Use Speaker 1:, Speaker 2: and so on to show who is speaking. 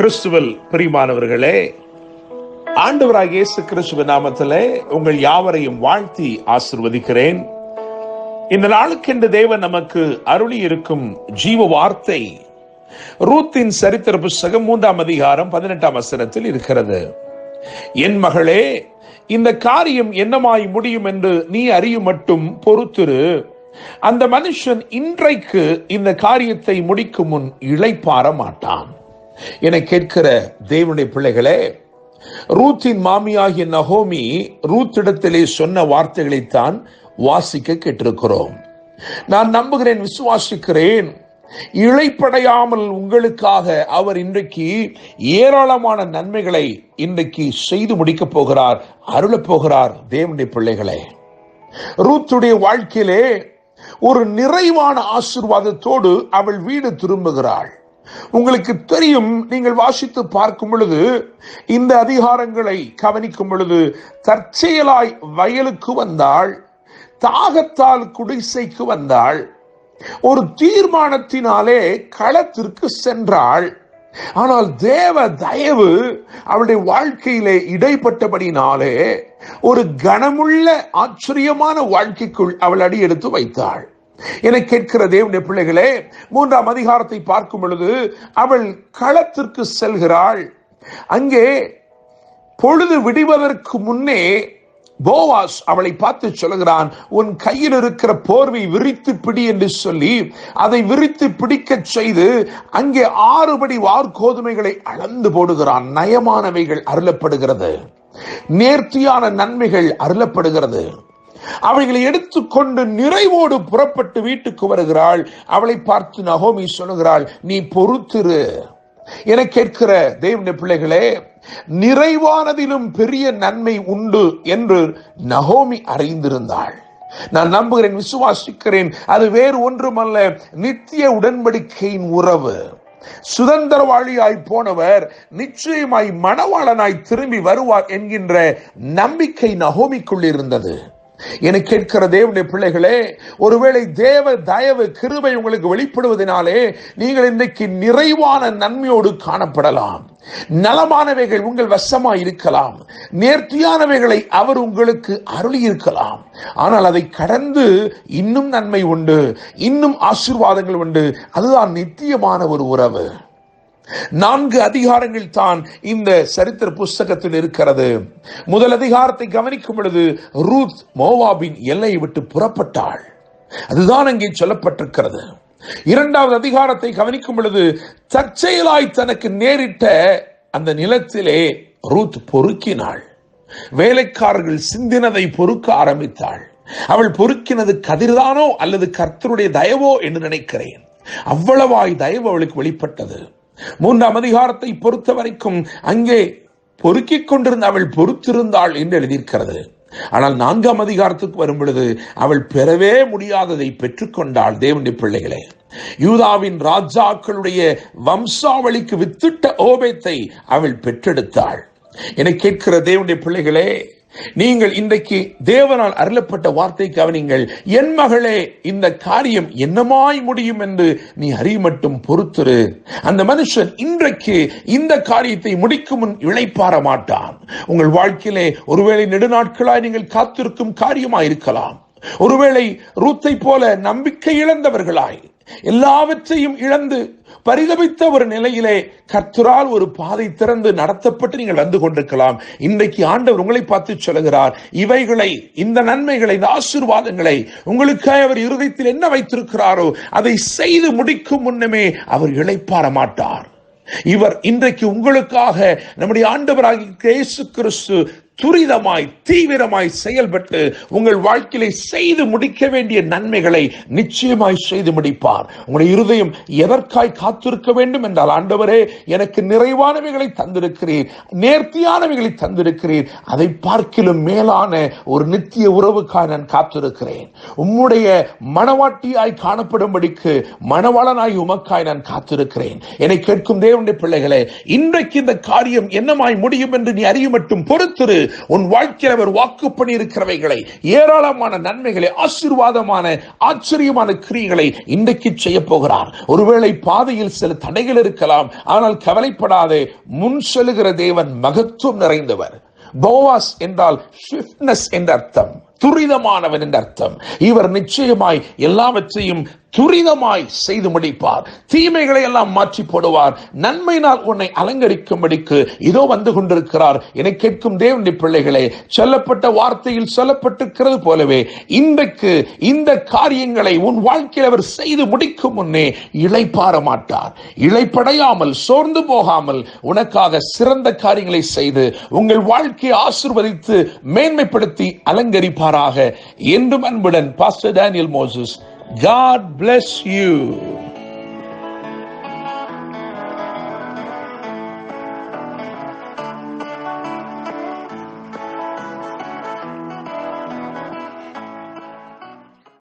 Speaker 1: கிறிஸ்துவில் பிரியமானவர்களே, ஆண்டவராகிய இயேசு கிறிஸ்துவின் நாமத்திலே உங்கள் யாவரையும் வாழ்த்தி ஆசீர்வதிக்கிறேன். இந்த நாளுக்கென்று தேவன் நமக்கு அருளி இருக்கும் ஜீவ வார்த்தை ரூத்தின் சரித்திர புஸ்தகம் 3ஆம் அதிகாரம் 18ஆம் வசனத்தில் இருக்கிறது. என் மகளே, இந்த காரியம் என்னமாய் முடியும் என்று நீ அறியும் மட்டும் பொறுத்திரு. அந்த மனுஷன் இன்றைக்கு இந்த காரியத்தை முடிக்கும் முன் இளைப்பாற மாட்டான். என கேட்கிற தேவனுடைய பிள்ளைகளே, ரூத்தின் மாமியாகிய நகோமி ரூத்திடத்திலே சொன்ன வார்த்தைகளைத்தான் வாசிக்க கேட்டிருக்கிறோம். நான் நம்புகிறேன், விசுவாசிக்கிறேன், இளைப்படையாமல் உங்களுக்காக அவர் இன்றைக்கு ஏராளமான நன்மைகளை இன்றைக்கு செய்து முடிக்கப் போகிறார், அருளப் போகிறார். தேவனுடைய பிள்ளைகளே, ரூத்துடைய வாழ்க்கையிலே ஒரு நிறைவான ஆசீர்வாதத்தோடு அவள் வீடு திரும்புகிறாள். உங்களுக்கு தெரியும், நீங்கள் வாசித்து பார்க்கும் பொழுது, இந்த அதிகாரங்களை கவனிக்கும் பொழுது, தற்செயலாய் வயலுக்கு வந்தாள், தாகத்தால் குடிசைக்கு வந்தாள், ஒரு தீர்மானத்தினாலே களத்திற்கு சென்றாள். ஆனால் தேவ தயவு அவளுடைய வாழ்க்கையிலே இடைப்பட்டபடினாலே ஒரு கனமுள்ள ஆச்சரியமான வாழ்க்கைக்குள் அவள் அடி எடுத்து வைத்தாள். என கேட்கிற தேவனுடைய பிள்ளைகளே, 3ஆம் அதிகாரத்தை பார்க்கும் பொழுது அவள் களத்திற்கு செல்கிறாள். அங்கே பொழுது விடுவதற்கு முன்னே போவாஸ் அவளை பார்த்து சொல்கிறான், உன் கையில் இருக்கிற போர்வை விரித்து பிடி என்று சொல்லி அதை விரித்து பிடிக்க செய்து அங்கே 6 படி வார்கோதுமைகளை அளந்து போடுகிறான். நயமானவைகள் அருளப்படுகிறது, நேர்த்தியான நன்மைகள் அருளப்படுகிறது. அவைகளை எடுத்துக்கொண்டு நிறைவோடு புறப்பட்டு வீட்டுக்கு வருகிறாள். அவளை பார்த்து நகோமி சொல்லுகிறாள், நீ பொறுத்திரு. என கேட்கிற தேவனுடைய பிள்ளைகளே, நிறைவானதிலும் பெரிய நன்மை உண்டு என்று நகோமி அறிந்திருந்தாள். நான் நம்புகிறேன், விசுவாசிக்கிறேன், அது வேறு ஒன்றுமல்ல, நித்திய உடன்படிக்கையின் உறவு. சுதந்திரவாளியாய் போனவர் நிச்சயமாய் மணவாளனாய் திரும்பி வருவார் என்கின்ற நம்பிக்கை நகோமிக்குள் இருந்தது. என கேட்கிற தேவனுடைய பிள்ளைகளே, ஒருவேளை தேவ தயவு கிருபை உங்களுக்கு வெளிப்படுவதனாலே நீங்கள் இன்றைக்கு நிறைவான நன்மையோடு காணப்படலாம். நலமானவைகள் உங்கள் வசமாய் இருக்கலாம், நேர்த்தியானவைகளை அவர் உங்களுக்கு அருளி இருக்கலாம். ஆனால் அதை கடந்து இன்னும் நன்மை உண்டு, இன்னும் ஆசீர்வாதங்கள் உண்டு. அதுதான் நித்தியமான ஒரு உறவு. 4 அதிகாரங்கள் தான் இந்த சரித்திர புஸ்தகத்தில் இருக்கிறது. முதல் அதிகாரத்தை கவனிக்கும் பொழுது ரூத் மோவாபின் எல்லையை விட்டு புறப்பட்டாள், அதுதான் அங்கே சொல்லப்பட்டிருக்கிறது. 2வது அதிகாரத்தை கவனிக்கும் பொழுது தற்செயலாய் தனக்கு நேரிட்ட அந்த நிலத்திலே ரூத் பொறுக்கினாள். வேலைக்காரர்கள் சிந்தினதை பொறுக்க ஆரம்பித்தாள். அவள் பொறுக்கினது கதிர்தானோ அல்லது கர்த்தருடைய தயவோ என்று நினைக்கிறேன். அவ்வளவாய் தயவு அவளுக்கு வெளிப்பட்டது. 3ஆம் அதிகாரத்தை பொறுத்த வரைக்கும் அங்கே பொறுக்கிக் கொண்டிருந்த அவள் பொறுத்திருந்தாள் என்று எழுதியிருக்கிறது. ஆனால் 4ஆம் அதிகாரத்துக்கு வரும் பொழுது அவள் பெறவே முடியாததை பெற்றுக்கொண்டாள். தேவனுடைய பிள்ளைகளே, யூதாவின் ராஜாக்களுடைய வம்சாவளிக்கு வித்திட்ட ஓபேத்தை அவள் பெற்றெடுத்தாள். என கேட்கிற தேவனுடைய பிள்ளைகளே, நீங்கள் இன்றைக்கு தேவனால் அருளப்பட்ட வார்த்தை கவனிங்கள். என் மகளே, இந்த காரியம் என்னமாய் முடியும் என்று நீ அறிமட்டும் பொறுத்திரு. அந்த மனுஷன் இன்றைக்கு இந்த காரியத்தை முடிக்கும் முன் இளைப்பாற மாட்டான். உங்கள் வாழ்க்கையிலே ஒருவேளை நெடுநாட்களாய் நீங்கள் காத்திருக்கும் காரியமாயிருக்கலாம். ஒருவேளை ரூத்தை போல நம்பிக்கை இழந்தவர்களாய் எல்லாவற்றையும் இழந்து பரிதபித்த ஒரு நிலையிலே கர்த்தரால் ஒரு பாதை திறந்து நடத்தப்பட்டு நீங்கள் வந்து கொண்டிருக்கலாம். இன்றைக்கு ஆண்டவர் உங்களை பார்த்து சொல்லுகிறார், இவைகளை, இந்த நன்மைகளை, இந்த ஆசீர்வாதங்களை உங்களுக்காக அவர் இருதயத்தில் என்ன வைத்திருக்கிறாரோ அதை செய்து முடிக்கும் முன்னமே அவர் இளைப்பாற மாட்டார். இவர் இன்றைக்கு உங்களுக்காக நம்முடைய ஆண்டவராகிய இயேசு கிறிஸ்து துரிதமாய் தீவிரமாய் செயல்பட்டு உங்கள் வாழ்க்கையிலே செய்து முடிக்க வேண்டிய நன்மைகளை நிச்சயமாய் செய்து முடிப்பார். உங்களுடைய இருதயம் எதற்காய் காத்திருக்க வேண்டும் என்றால், ஆண்டவரே, எனக்கு நிறைவானவைகளை தந்திருக்கிறீர், நேர்த்தியானவைகளை தந்திருக்கிறீர், அதை பார்க்கிலும் மேலான ஒரு நித்திய உறவுக்காக நான் காத்திருக்கிறேன். உம்முடைய மணவாட்டியாய் காணப்படும்படிக்கு மணவாளனாய் உமக்காய் நான் காத்திருக்கிறேன். என்னை கேட்கும் தேவனுடைய பிள்ளைகளே, இன்றைக்கு இந்த காரியம் என்னமாய் முடியும் என்று நீ அறிய மட்டும் பொறுத்திரு. உன் வாழ்க்கையில் அவர் வாக்கு பண்ணி இருக்கிறவைகளை, ஏராளமான நன்மைகளை, ஆசீர்வாதமான ஆச்சரியமான கிரியைகளை இன்றைக்கு செய்ய போகிறார். ஒருவேளை பாதையில் சில தடைகள் இருக்கலாம், ஆனால் கவலைப்படாதே. முன் செல்லுகிற தேவன் மகத்துவம் நிறைந்தவர். போவாஸ் என்றால் ஸ்விஃப்ட்னஸ் என்ற அர்த்தம், துரிதமானவன் என்ற அர்த்தம். இவர் நிச்சயமாய் எல்லாவற்றையும் துரிதமாய் செய்து முடிப்பார். தீமைகளை எல்லாம் மாற்றி போடுவார். நன்மையினால் உன்னை அலங்கரிக்கும்படிக்கு இதோ வந்து கொண்டிருக்கிறார். என கேட்கும் தேவனுடைய பிள்ளைகளே, சொல்லப்பட்ட வார்த்தையில் சொல்லப்பட்டிருக்கிறது போலவே இன்றைக்கு இந்த காரியங்களை உன் வாழ்க்கையில் அவர் செய்து முடிக்கும் முன்னே இளைப்பாற மாட்டார். இளைப்படையாமல் சோர்ந்து போகாமல் உனக்காக சிறந்த காரியங்களை செய்து உங்கள் வாழ்க்கையை ஆசீர்வதித்து மேன்மைப்படுத்தி அலங்கரிப்பாராக. என்றும் அன்புடன் pastor Daniel Moses. God bless you.